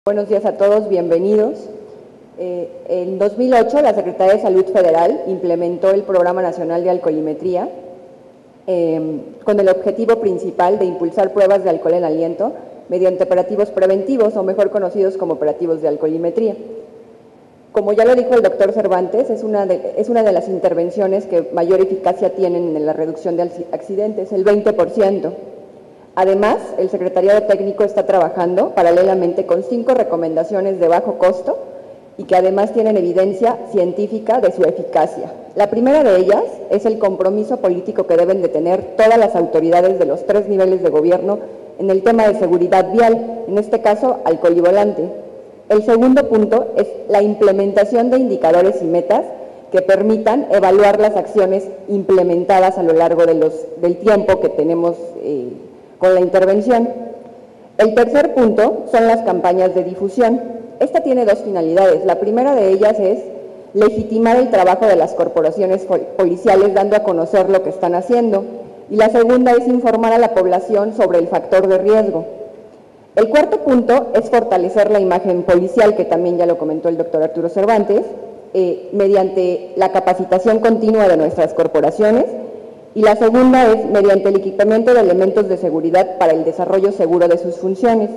Buenos días a todos, bienvenidos. En 2008, la Secretaría de Salud Federal implementó el Programa Nacional de Alcoholimetría con el objetivo principal de impulsar pruebas de alcohol en aliento mediante operativos preventivos, o mejor conocidos como operativos de alcoholimetría. Como ya lo dijo el doctor Cervantes, es una de las intervenciones que mayor eficacia tienen en la reducción de accidentes, el 20%. Además, el Secretariado Técnico está trabajando paralelamente con 5 recomendaciones de bajo costo y que además tienen evidencia científica de su eficacia. La primera de ellas es el compromiso político que deben de tener todas las autoridades de los 3 niveles de gobierno en el tema de seguridad vial, en este caso, alcohol y volante. El segundo punto es la implementación de indicadores y metas que permitan evaluar las acciones implementadas a lo largo del tiempo que tenemos con la intervención. El tercer punto son las campañas de difusión. Esta tiene 2 finalidades. La primera de ellas es legitimar el trabajo de las corporaciones policiales dando a conocer lo que están haciendo. Y la segunda es informar a la población sobre el factor de riesgo. El cuarto punto es fortalecer la imagen policial, que también ya lo comentó el doctor Arturo Cervantes, mediante la capacitación continua de nuestras corporaciones. Y la segunda es mediante el equipamiento de elementos de seguridad para el desarrollo seguro de sus funciones.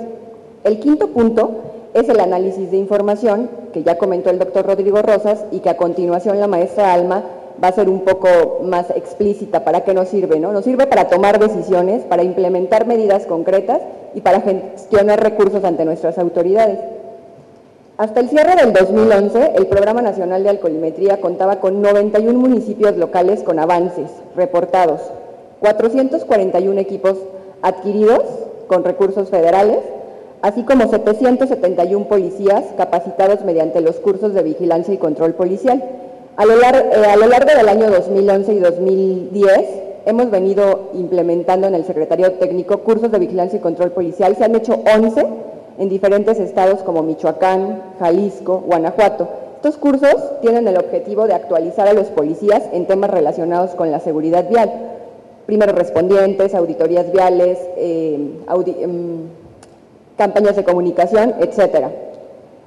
El quinto punto es el análisis de información, que ya comentó el doctor Rodrigo Rosas, y que a continuación la maestra Alma va a ser un poco más explícita. ¿Para qué nos sirve, no? Nos sirve para tomar decisiones, para implementar medidas concretas y para gestionar recursos ante nuestras autoridades. Hasta el cierre del 2011, el Programa Nacional de Alcoholimetría contaba con 91 municipios locales con avances reportados, 441 equipos adquiridos con recursos federales, así como 771 policías capacitados mediante los cursos de vigilancia y control policial. A lo largo del año 2011 y 2010, hemos venido implementando en el Secretariado Técnico cursos de vigilancia y control policial. Se han hecho 11 en diferentes estados como Michoacán, Jalisco, Guanajuato. Estos cursos tienen el objetivo de actualizar a los policías en temas relacionados con la seguridad vial, primeros respondientes, auditorías viales, campañas de comunicación, etcétera.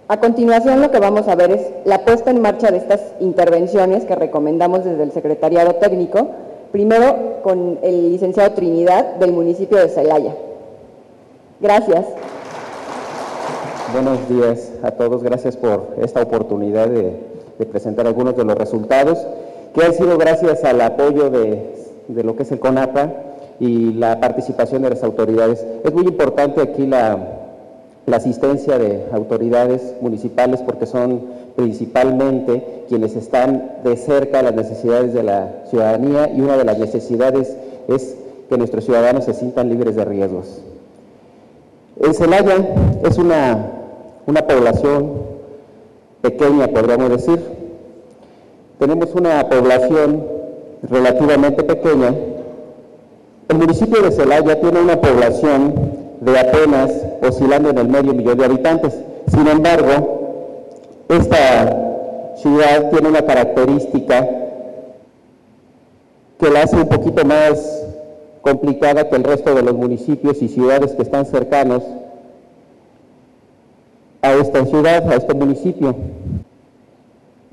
A continuación, lo que vamos a ver es la puesta en marcha de estas intervenciones que recomendamos desde el Secretariado Técnico, primero con el licenciado Trinidad del municipio de Celaya. Gracias. Buenos días a todos, gracias por esta oportunidad de presentar algunos de los resultados que han sido gracias al apoyo de lo que es el CONAPRA y la participación de las autoridades. Es muy importante aquí la asistencia de autoridades municipales porque son principalmente quienes están de cerca a las necesidades de la ciudadanía, y una de las necesidades es que nuestros ciudadanos se sientan libres de riesgos. En Celaya es una población pequeña, podríamos decir. Tenemos una población relativamente pequeña. El municipio de Celaya tiene una población de apenas oscilando en el medio millón de habitantes. Sin embargo, esta ciudad tiene una característica que la hace un poquito más complicada que el resto de los municipios y ciudades que están cercanos a esta ciudad, a este municipio,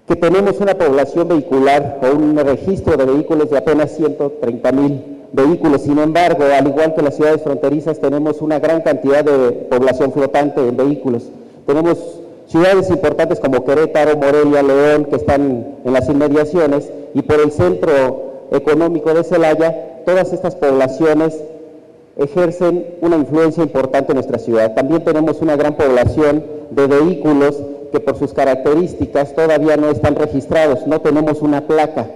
que tenemos una población vehicular o un registro de vehículos de apenas 130,000 vehículos. Sin embargo, al igual que las ciudades fronterizas, tenemos una gran cantidad de población flotante en vehículos. Tenemos ciudades importantes como Querétaro, Morelia, León, que están en las inmediaciones, y por el centro económico de Celaya, todas estas poblaciones ejercen una influencia importante en nuestra ciudad. También tenemos una gran población de vehículos que por sus características todavía no están registrados, no tenemos una placa,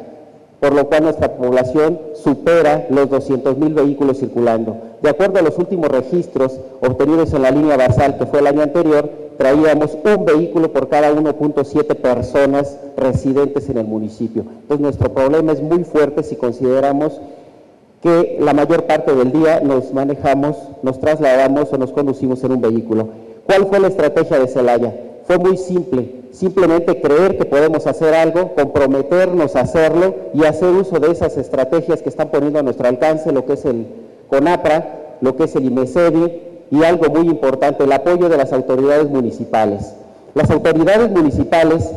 por lo cual nuestra población supera los 200,000 vehículos circulando. De acuerdo a los últimos registros obtenidos en la línea basal, que fue el año anterior, traíamos un vehículo por cada 1.7 personas residentes en el municipio. Entonces nuestro problema es muy fuerte si consideramos que la mayor parte del día nos manejamos, nos trasladamos o nos conducimos en un vehículo. ¿Cuál fue la estrategia de Celaya? Fue muy simple, simplemente creer que podemos hacer algo, comprometernos a hacerlo y hacer uso de esas estrategias que están poniendo a nuestro alcance, lo que es el CONAPRA, lo que es el IMECEBI, y algo muy importante, el apoyo de las autoridades municipales. Las autoridades municipales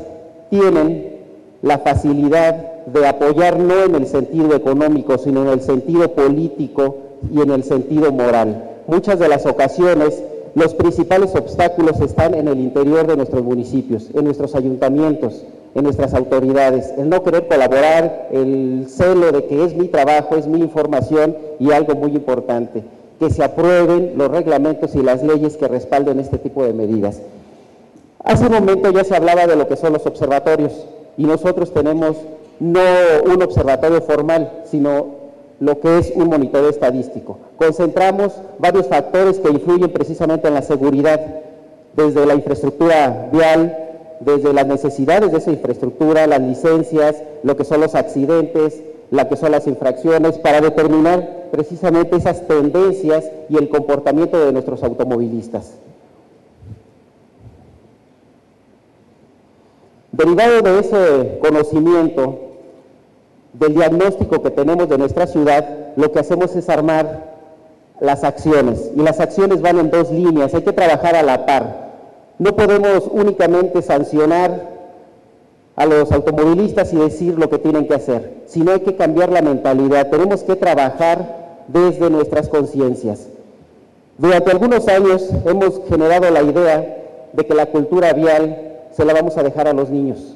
tienen la facilidad de apoyar no en el sentido económico, sino en el sentido político y en el sentido moral. Muchas de las ocasiones, los principales obstáculos están en el interior de nuestros municipios, en nuestros ayuntamientos, en nuestras autoridades, el no querer colaborar, el celo de que es mi trabajo, es mi información, y algo muy importante, que se aprueben los reglamentos y las leyes que respalden este tipo de medidas. Hace un momento ya se hablaba de lo que son los observatorios, y nosotros tenemos no un observatorio formal, sino lo que es un monitoreo estadístico. Concentramos varios factores que influyen precisamente en la seguridad, desde la infraestructura vial, desde las necesidades de esa infraestructura, las licencias, lo que son los accidentes, lo que son las infracciones, para determinar precisamente esas tendencias y el comportamiento de nuestros automovilistas. Derivado de ese conocimiento, del diagnóstico que tenemos de nuestra ciudad, lo que hacemos es armar las acciones, y las acciones van en dos líneas, hay que trabajar a la par. No podemos únicamente sancionar a los automovilistas y decir lo que tienen que hacer, sino hay que cambiar la mentalidad, tenemos que trabajar desde nuestras conciencias. Durante algunos años hemos generado la idea de que la cultura vial se la vamos a dejar a los niños.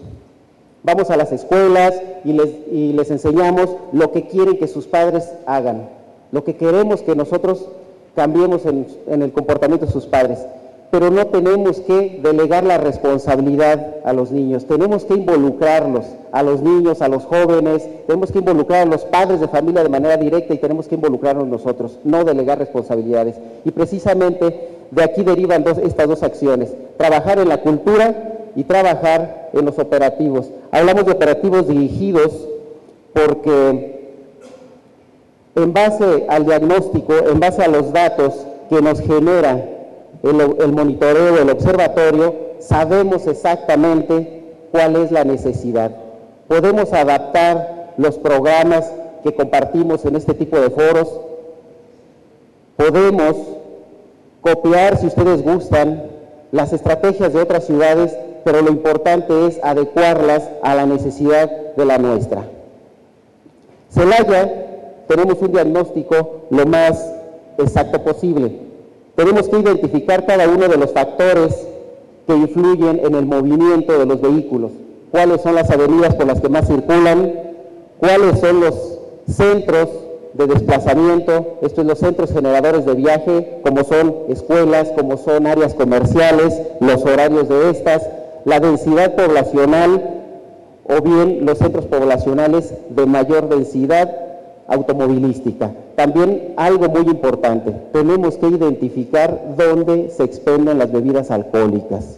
Vamos a las escuelas y les enseñamos lo que quieren que sus padres hagan, lo que queremos que nosotros cambiemos en el comportamiento de sus padres. Pero no tenemos que delegar la responsabilidad a los niños, tenemos que involucrarlos, a los niños, a los jóvenes, tenemos que involucrar a los padres de familia de manera directa y tenemos que involucrarnos nosotros, no delegar responsabilidades. Y precisamente de aquí derivan estas dos acciones, trabajar en la cultura y trabajar en los operativos. Hablamos de operativos dirigidos porque en base al diagnóstico, en base a los datos que nos genera el monitoreo del observatorio, sabemos exactamente cuál es la necesidad. Podemos adaptar los programas que compartimos en este tipo de foros, podemos copiar, si ustedes gustan, las estrategias de otras ciudades, pero lo importante es adecuarlas a la necesidad de la nuestra. Celaya, tenemos un diagnóstico lo más exacto posible. Tenemos que identificar cada uno de los factores que influyen en el movimiento de los vehículos, cuáles son las avenidas por las que más circulan, cuáles son los centros de desplazamiento, estos son los centros generadores de viaje, como son escuelas, como son áreas comerciales, los horarios de estas, la densidad poblacional o bien los centros poblacionales de mayor densidad automovilística. También algo muy importante, tenemos que identificar dónde se expenden las bebidas alcohólicas,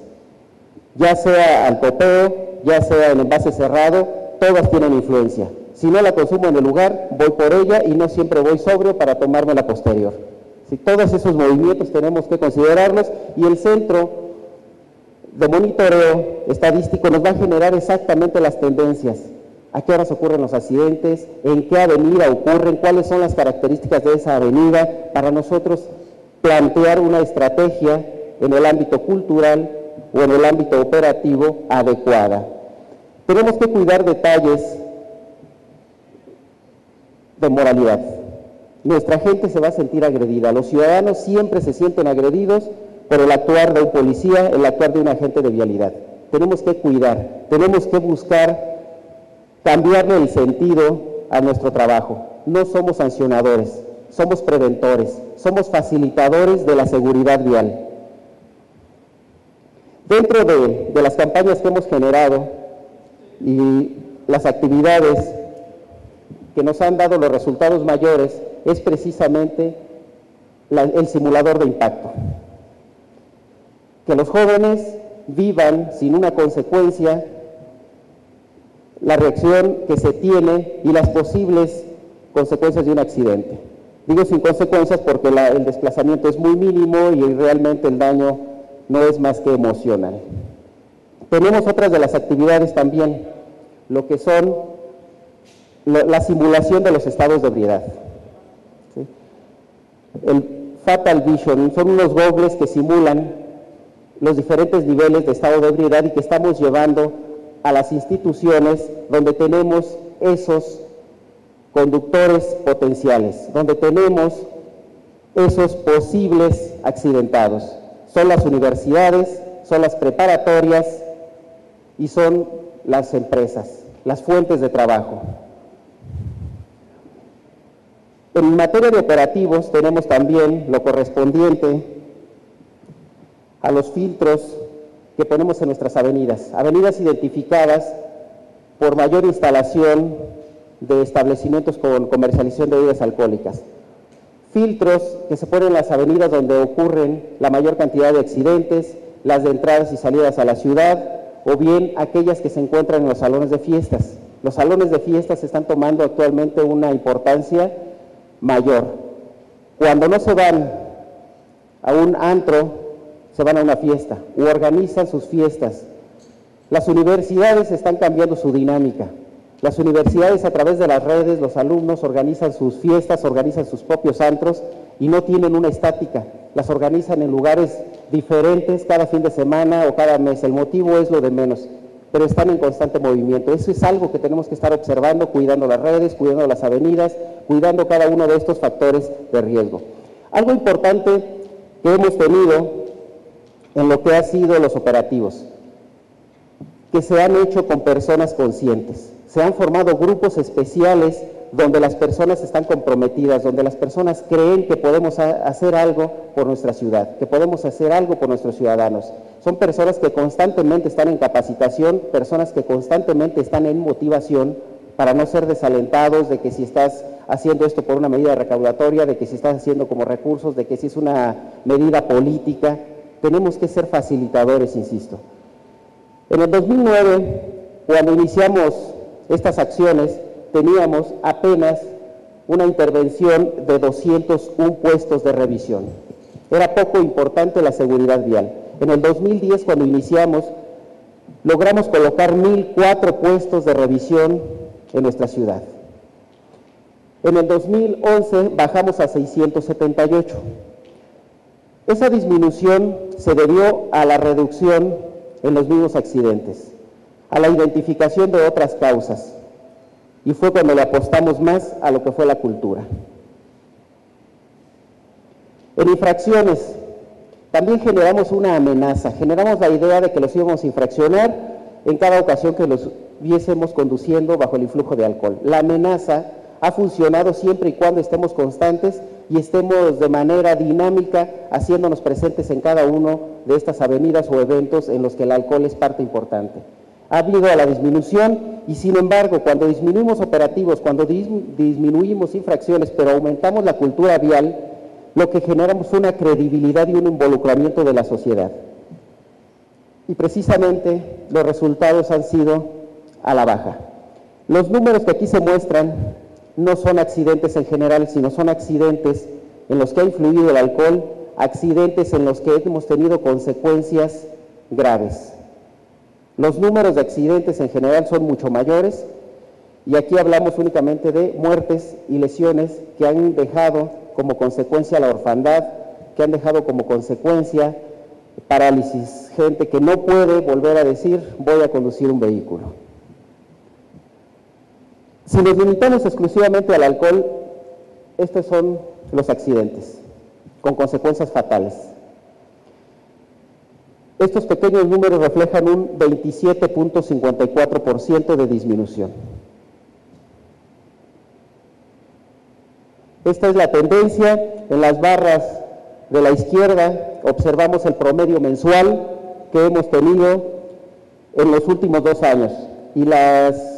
ya sea al copeo, ya sea en envase cerrado, todas tienen influencia. Si no la consumo en el lugar, voy por ella y no siempre voy sobrio para tomarme la posterior. Si todos esos movimientos tenemos que considerarlos, y el centro de monitoreo estadístico nos va a generar exactamente las tendencias. ¿A qué horas ocurren los accidentes? ¿En qué avenida ocurren? ¿Cuáles son las características de esa avenida? Para nosotros plantear una estrategia en el ámbito cultural o en el ámbito operativo adecuada. Tenemos que cuidar detalles de moralidad. Nuestra gente se va a sentir agredida. Los ciudadanos siempre se sienten agredidos por el actuar de un policía, el actuar de un agente de vialidad. Tenemos que cuidar, tenemos que buscar cambiarle el sentido a nuestro trabajo. No somos sancionadores, somos preventores, somos facilitadores de la seguridad vial. Dentro de las campañas que hemos generado y las actividades que nos han dado los resultados mayores es precisamente el simulador de impacto. Que los jóvenes vivan sin una consecuencia la reacción que se tiene y las posibles consecuencias de un accidente. Digo sin consecuencias porque el desplazamiento es muy mínimo y realmente el daño no es más que emocional. Tenemos otras de las actividades también, lo que son la simulación de los estados de ebriedad. ¿Sí? El Fatal Vision, son unos gogles que simulan los diferentes niveles de estado de ebriedad y que estamos llevando a las instituciones donde tenemos esos conductores potenciales, donde tenemos esos posibles accidentados. Son las universidades, son las preparatorias y son las empresas, las fuentes de trabajo. En materia de operativos tenemos también lo correspondiente a los filtros que ponemos en nuestras avenidas identificadas por mayor instalación de establecimientos con comercialización de bebidas alcohólicas. Filtros que se ponen en las avenidas donde ocurren la mayor cantidad de accidentes, las de entradas y salidas a la ciudad, o bien aquellas que se encuentran en los salones de fiestas. Los salones de fiestas están tomando actualmente una importancia mayor. Cuando no se van a un antro, se van a una fiesta o organizan sus fiestas. Las universidades están cambiando su dinámica. Las universidades, a través de las redes, los alumnos organizan sus fiestas, organizan sus propios antros y no tienen una estática. Las organizan en lugares diferentes cada fin de semana o cada mes. El motivo es lo de menos, pero están en constante movimiento. Eso es algo que tenemos que estar observando, cuidando las redes, cuidando las avenidas, cuidando cada uno de estos factores de riesgo. Algo importante que hemos tenido en lo que han sido los operativos, que se han hecho con personas conscientes. Se han formado grupos especiales donde las personas están comprometidas, donde las personas creen que podemos hacer algo por nuestra ciudad, que podemos hacer algo por nuestros ciudadanos. Son personas que constantemente están en capacitación, personas que constantemente están en motivación para no ser desalentados de que si estás haciendo esto por una medida recaudatoria, de que si estás haciendo como recursos, de que si es una medida política. Tenemos que ser facilitadores, insisto. En el 2009, cuando iniciamos estas acciones, teníamos apenas una intervención de 201 puestos de revisión. Era poco importante la seguridad vial. En el 2010, cuando iniciamos, logramos colocar 1,004 puestos de revisión en nuestra ciudad. En el 2011 bajamos a 678. Esa disminución se debió a la reducción en los mismos accidentes, a la identificación de otras causas, y fue cuando le apostamos más a lo que fue la cultura. En infracciones, también generamos una amenaza, generamos la idea de que los íbamos a infraccionar en cada ocasión que los viésemos conduciendo bajo el influjo de alcohol. La amenaza ha funcionado siempre y cuando estemos constantes y estemos de manera dinámica haciéndonos presentes en cada uno de estas avenidas o eventos en los que el alcohol es parte importante. Ha habido la disminución y sin embargo cuando disminuimos operativos, cuando disminuimos infracciones, pero aumentamos la cultura vial, lo que generamos es una credibilidad y un involucramiento de la sociedad. Y precisamente los resultados han sido a la baja. Los números que aquí se muestran no son accidentes en general, sino son accidentes en los que ha influido el alcohol, accidentes en los que hemos tenido consecuencias graves. Los números de accidentes en general son mucho mayores y aquí hablamos únicamente de muertes y lesiones que han dejado como consecuencia la orfandad, que han dejado como consecuencia parálisis, gente que no puede volver a decir voy a conducir un vehículo. Si nos limitamos exclusivamente al alcohol, estos son los accidentes, con consecuencias fatales. Estos pequeños números reflejan un 27.54% de disminución. Esta es la tendencia. En las barras de la izquierda observamos el promedio mensual que hemos tenido en los últimos 2 años y las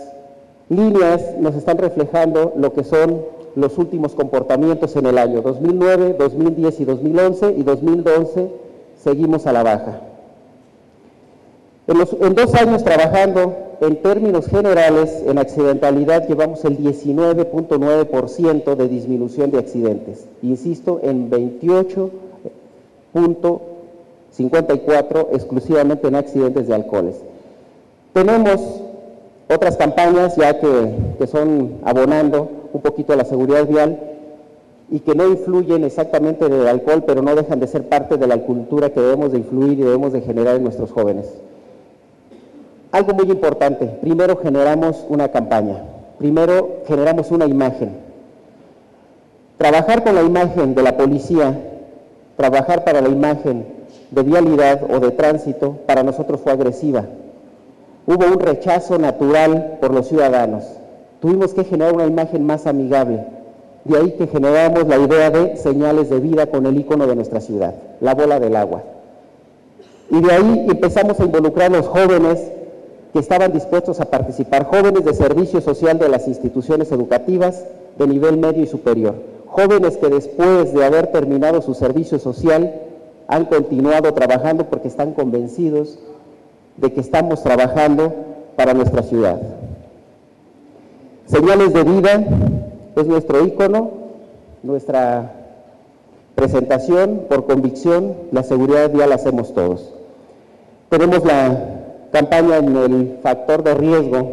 líneas nos están reflejando lo que son los últimos comportamientos en el año 2009, 2010 y 2011, y 2012 seguimos a la baja. En 2 años trabajando, en términos generales, en accidentalidad llevamos el 19.9% de disminución de accidentes. Insisto, en 28.54% exclusivamente en accidentes de alcoholes. Tenemos otras campañas ya que son abonando un poquito a la seguridad vial, y que no influyen exactamente en el alcohol, pero no dejan de ser parte de la cultura que debemos de influir y debemos de generar en nuestros jóvenes. Algo muy importante, primero generamos una campaña, primero generamos una imagen. Trabajar con la imagen de la policía, trabajar para la imagen de vialidad o de tránsito, para nosotros fue agresiva. Hubo un rechazo natural por los ciudadanos. Tuvimos que generar una imagen más amigable. De ahí que generamos la idea de señales de vida con el icono de nuestra ciudad, la bola del agua. Y de ahí empezamos a involucrar a los jóvenes que estaban dispuestos a participar, jóvenes de servicio social de las instituciones educativas de nivel medio y superior, jóvenes que después de haber terminado su servicio social han continuado trabajando porque están convencidos de que estamos trabajando para nuestra ciudad. Señales de vida es nuestro ícono, nuestra presentación por convicción, la seguridad vial la hacemos todos. Tenemos la campaña en el factor de riesgo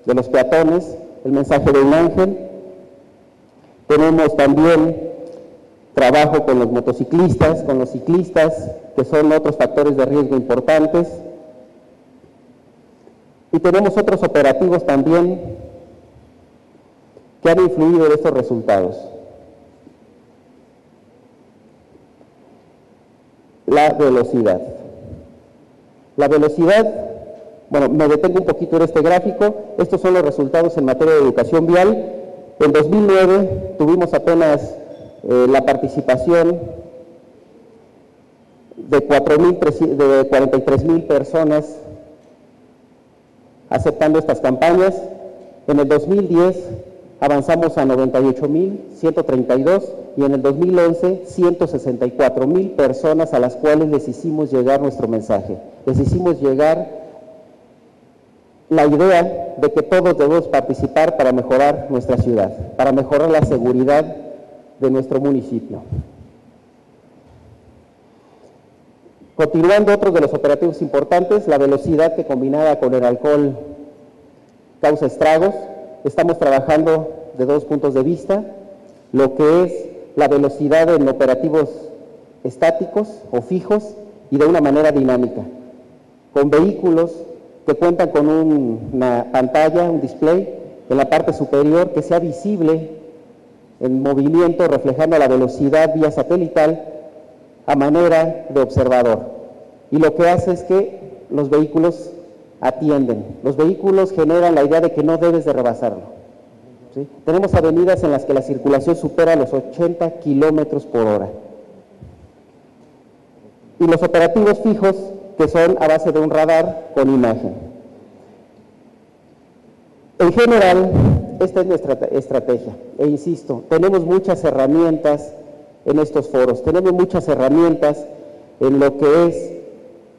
de los peatones, el mensaje de un ángel. Tenemos también trabajo con los motociclistas, con los ciclistas, que son otros factores de riesgo importantes. Y tenemos otros operativos también que han influido en estos resultados. La velocidad. La velocidad, bueno, me detengo un poquito en este gráfico. Estos son los resultados en materia de educación vial. En 2009 tuvimos apenas la participación de 43,000 personas aceptando estas campañas. En el 2010 avanzamos a 98,132 y en el 2011 164,000 personas a las cuales les hicimos llegar nuestro mensaje. Les hicimos llegar la idea de que todos debemos participar para mejorar nuestra ciudad, para mejorar la seguridad de nuestro municipio. Continuando, otros de los operativos importantes, la velocidad que combinada con el alcohol causa estragos. Estamos trabajando de dos puntos de vista, lo que es la velocidad en operativos estáticos o fijos y de una manera dinámica, con vehículos que cuentan con una pantalla, un display en la parte superior que sea visible en movimiento, reflejando la velocidad vía satelital a manera de observador. Y lo que hace es que los vehículos atienden. Los vehículos generan la idea de que no debes de rebasarlo. ¿Sí? Tenemos avenidas en las que la circulación supera los 80 kilómetros por hora. Y los operativos fijos, que son a base de un radar con imagen. En general, esta es nuestra estrategia. E insisto, tenemos muchas herramientas en estos foros, tenemos muchas herramientas en lo que es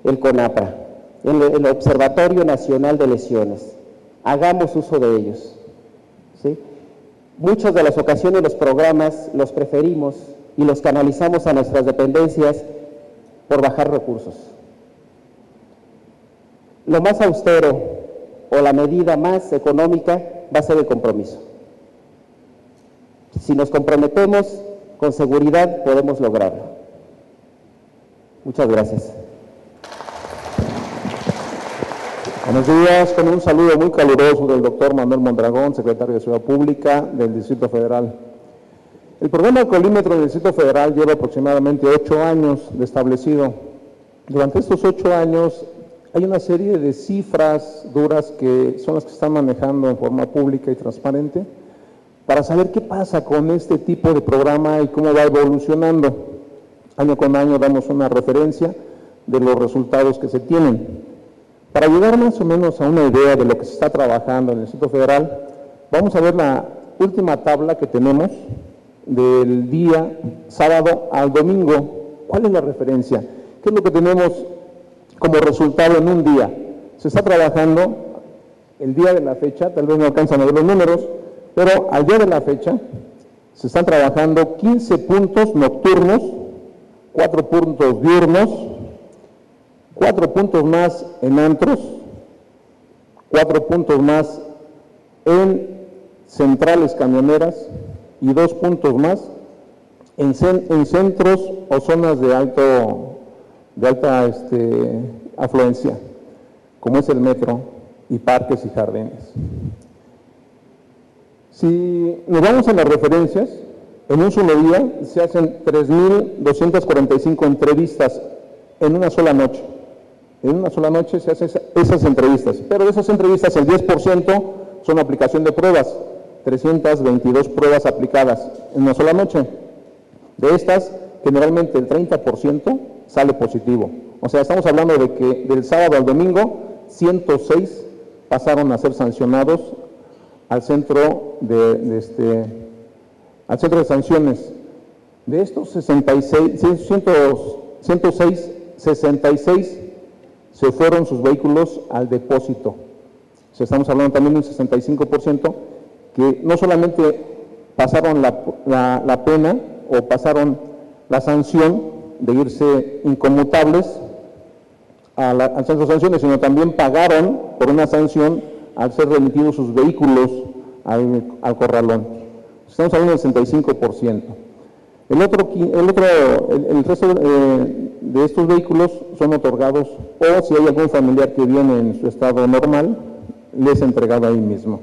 el CONAPRA, en el Observatorio Nacional de Lesiones. Hagamos uso de ellos. ¿Sí? Muchas de las ocasiones los programas los preferimos y los canalizamos a nuestras dependencias por bajar recursos. Lo más austero o la medida más económica va a ser el compromiso. Si nos comprometemos, con seguridad podemos lograrlo. Muchas gracias. Buenos días, con un saludo muy caluroso del doctor Manuel Mondragón, secretario de Ciudad Pública del Distrito Federal. El programa Alcoholímetro del Distrito Federal lleva aproximadamente 8 años de establecido. Durante estos 8 años hay una serie de cifras duras que son las que se están manejando en forma pública y transparente para saber qué pasa con este tipo de programa y cómo va evolucionando. Año con año damos una referencia de los resultados que se tienen. Para llegar más o menos a una idea de lo que se está trabajando en el Distrito Federal, vamos a ver la última tabla que tenemos del día sábado al domingo. ¿Cuál es la referencia? ¿Qué es lo que tenemos como resultado en un día? Se está trabajando el día de la fecha, tal vez no alcanzan a ver los números, pero al día de la fecha se están trabajando 15 puntos nocturnos, 4 puntos diurnos, 4 puntos más en antros, 4 puntos más en centrales camioneras y 2 puntos más en centros o zonas de alta afluencia, como es el metro y parques y jardines. Si nos vamos a las referencias, en un solo día se hacen 3.245 entrevistas en una sola noche. En una sola noche se hacen esas entrevistas, pero de esas entrevistas el 10% son aplicación de pruebas, 322 pruebas aplicadas en una sola noche. De estas, generalmente el 30% sale positivo. O sea, estamos hablando de que del sábado al domingo, 106 pasaron a ser sancionados al centro de sanciones. De estos 106, se fueron sus vehículos al depósito. O sea, estamos hablando también de un 65% que no solamente pasaron la pena o pasaron la sanción de irse inconmutables al centro de sanciones, sino también pagaron por una sanción al ser remitidos sus vehículos al corralón. Estamos hablando del 65%. El resto de estos vehículos son otorgados, o si hay algún familiar que viene en su estado normal, les es entregado ahí mismo.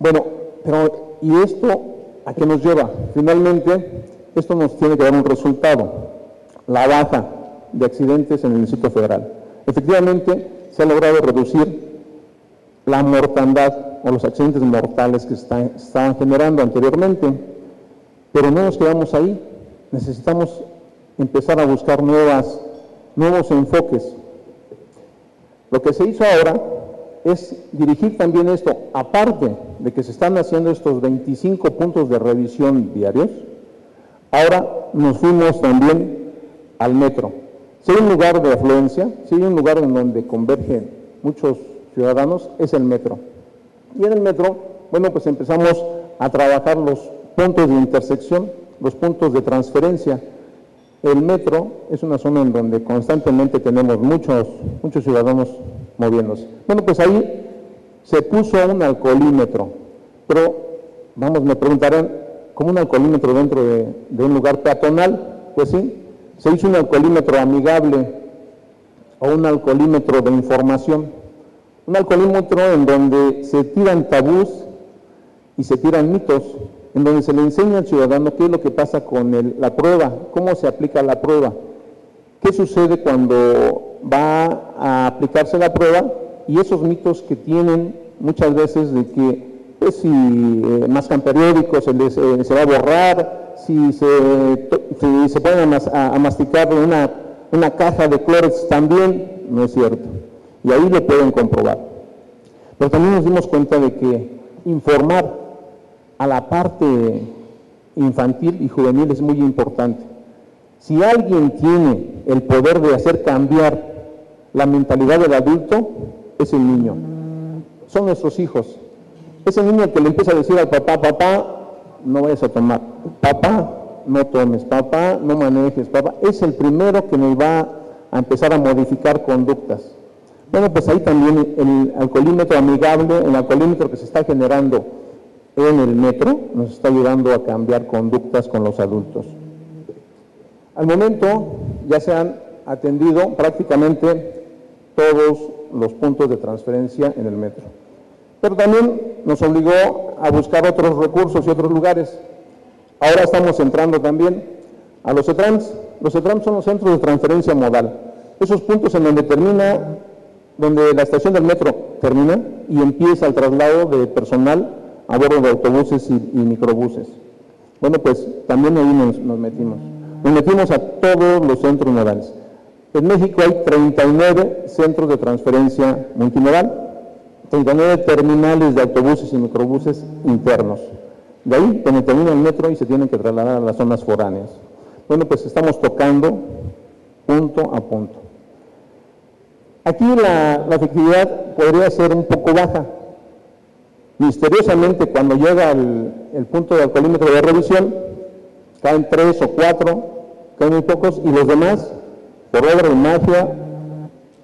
Bueno, pero ¿y esto a qué nos lleva? Finalmente, esto nos tiene que dar un resultado, la baja de accidentes en el Distrito Federal. Efectivamente, se ha logrado reducir la mortandad o los accidentes mortales que estaban generando anteriormente, pero no nos quedamos ahí. Necesitamos empezar a buscar nuevos enfoques. Lo que se hizo ahora es dirigir también esto, aparte de que se están haciendo estos 25 puntos de revisión diarios, ahora nos fuimos también al metro. Si hay un lugar de afluencia, si hay un lugar en donde convergen muchos ciudadanos, es el metro. Y en el metro, bueno, pues empezamos a trabajar los puntos de intersección, los puntos de transferencia. El metro es una zona en donde constantemente tenemos muchos ciudadanos moviéndose. Bueno, pues ahí se puso un alcoholímetro, pero, vamos, me preguntarán, ¿cómo un alcoholímetro dentro de un lugar peatonal? Pues sí, se hizo un alcoholímetro amigable o un alcoholímetro de información. Un alcoholímetro en donde se tiran tabús y se tiran mitos, en donde se le enseña al ciudadano qué es lo que pasa con la prueba, cómo se aplica la prueba, qué sucede cuando va a aplicarse la prueba, y esos mitos que tienen muchas veces de que pues, si mascan periódicos se va a borrar, si se ponen a masticar una caja de Clorox también, no es cierto. Y ahí lo pueden comprobar. Pero también nos dimos cuenta de que informar a la parte infantil y juvenil es muy importante. Si alguien tiene el poder de hacer cambiar la mentalidad del adulto, es el niño. Son nuestros hijos. Es el niño que le empieza a decir al papá, papá, no vayas a tomar, papá, no tomes, papá, no manejes, papá. Es el primero que nos va a empezar a modificar conductas. Bueno, pues ahí también el alcoholímetro amigable, el alcoholímetro que se está generando en el metro, nos está ayudando a cambiar conductas con los adultos. Al momento ya se han atendido prácticamente todos los puntos de transferencia en el metro. Pero también nos obligó a buscar otros recursos y otros lugares. Ahora estamos entrando también a los CETRANS. Los CETRANS son los centros de transferencia modal. Esos puntos en donde la estación del metro termina y empieza el traslado de personal a bordo de autobuses y microbuses. Bueno, pues también ahí nos metimos. Nos metimos a todos los centros modales. En México hay 39 centros de transferencia multimodal, 39 terminales de autobuses y microbuses internos. De ahí, donde termina el metro y se tienen que trasladar a las zonas foráneas. Bueno, pues estamos tocando punto a punto. Aquí la efectividad podría ser un poco baja. Misteriosamente, cuando llega el punto de alcoholímetro de revisión, caen 3 o 4, caen muy pocos, y los demás, por obra de magia,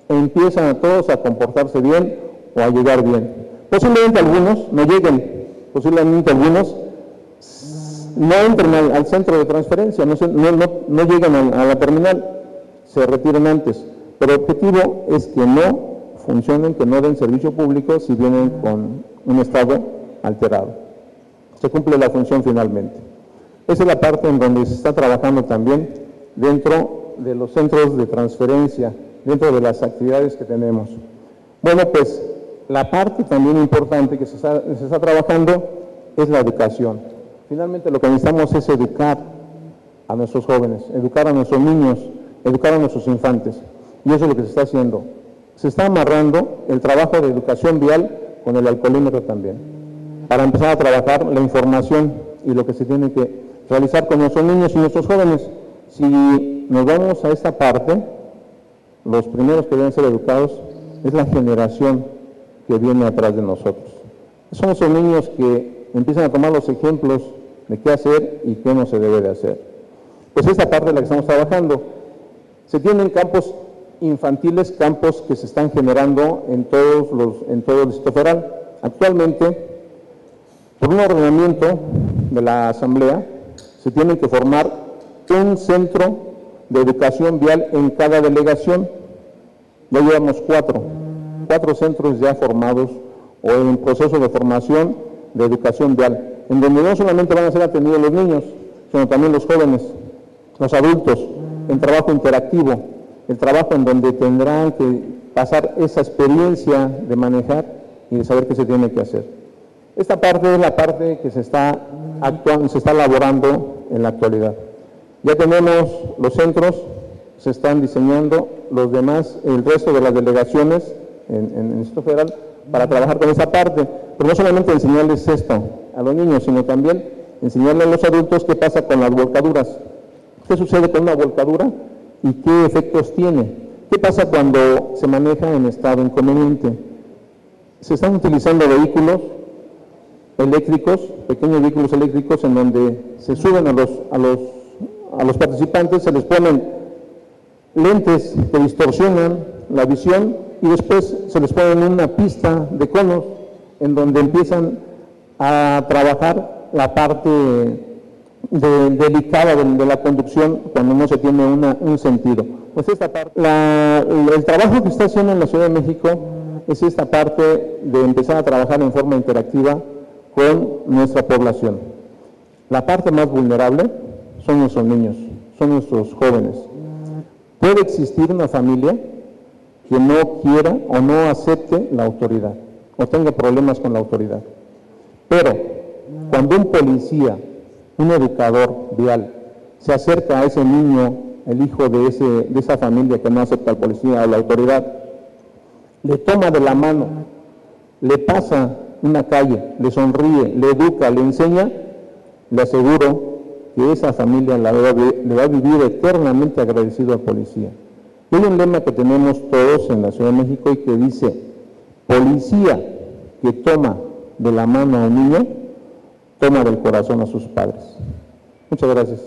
empiezan a todos a comportarse bien o a llegar bien. Posiblemente algunos no lleguen, posiblemente algunos no entren al centro de transferencia, no lleguen a la terminal, se retiren antes. Pero el objetivo es que no funcionen, que no den servicio público si vienen con un estado alterado. Se cumple la función finalmente. Esa es la parte en donde se está trabajando también dentro de los centros de transferencia, dentro de las actividades que tenemos. Bueno, pues la parte también importante que se está trabajando es la educación. Finalmente lo que necesitamos es educar a nuestros jóvenes, educar a nuestros niños, educar a nuestros infantes. Y eso es lo que se está haciendo. Se está amarrando el trabajo de educación vial con el alcoholímetro también, para empezar a trabajar la información y lo que se tiene que realizar con nuestros niños y nuestros jóvenes. Si nos vamos a esta parte, los primeros que deben ser educados es la generación que viene atrás de nosotros. Son esos niños que empiezan a tomar los ejemplos de qué hacer y qué no se debe de hacer. Pues esta parte es la que estamos trabajando. Se tienen campos infantiles, campos que se están generando en todo el Distrito Federal. Actualmente, por un ordenamiento de la Asamblea, se tiene que formar un centro de educación vial en cada delegación. Ya llevamos cuatro centros ya formados o en proceso de formación de educación vial, en donde no solamente van a ser atendidos los niños, sino también los jóvenes, los adultos, el trabajo interactivo, el trabajo en donde tendrán que pasar esa experiencia de manejar y de saber qué se tiene que hacer. Esta parte es la parte que se está elaborando en la actualidad. Ya tenemos los centros, se están diseñando los demás, el resto de las delegaciones en el Distrito Federal para trabajar con esa parte, pero no solamente enseñarles esto a los niños, sino también enseñarles a los adultos qué pasa con las volcaduras, qué sucede con una volcadura y qué efectos tiene, qué pasa cuando se maneja en estado inconveniente. Se están utilizando vehículos eléctricos, pequeños vehículos eléctricos en donde se suben a los participantes, se les ponen lentes que distorsionan la visión y después se les pone una pista de conos en donde empiezan a trabajar la parte delicada de la conducción cuando no se tiene un sentido. Pues esta parte, el trabajo que está haciendo en la Ciudad de México es esta parte de empezar a trabajar en forma interactiva con nuestra población. La parte más vulnerable son nuestros niños, son nuestros jóvenes. Puede existir una familia que no quiera o no acepte la autoridad o tenga problemas con la autoridad. Pero cuando un policía, un educador vial, se acerca a ese niño, el hijo de esa familia que no acepta al policía o la autoridad, le toma de la mano, le pasa una calle, le sonríe, le educa, le enseña, le aseguro que esa familia le va a vivir eternamente agradecido al policía. Hay un lema que tenemos todos en la Ciudad de México y que dice: policía que toma de la mano a un niño, toma del corazón a sus padres. Muchas gracias.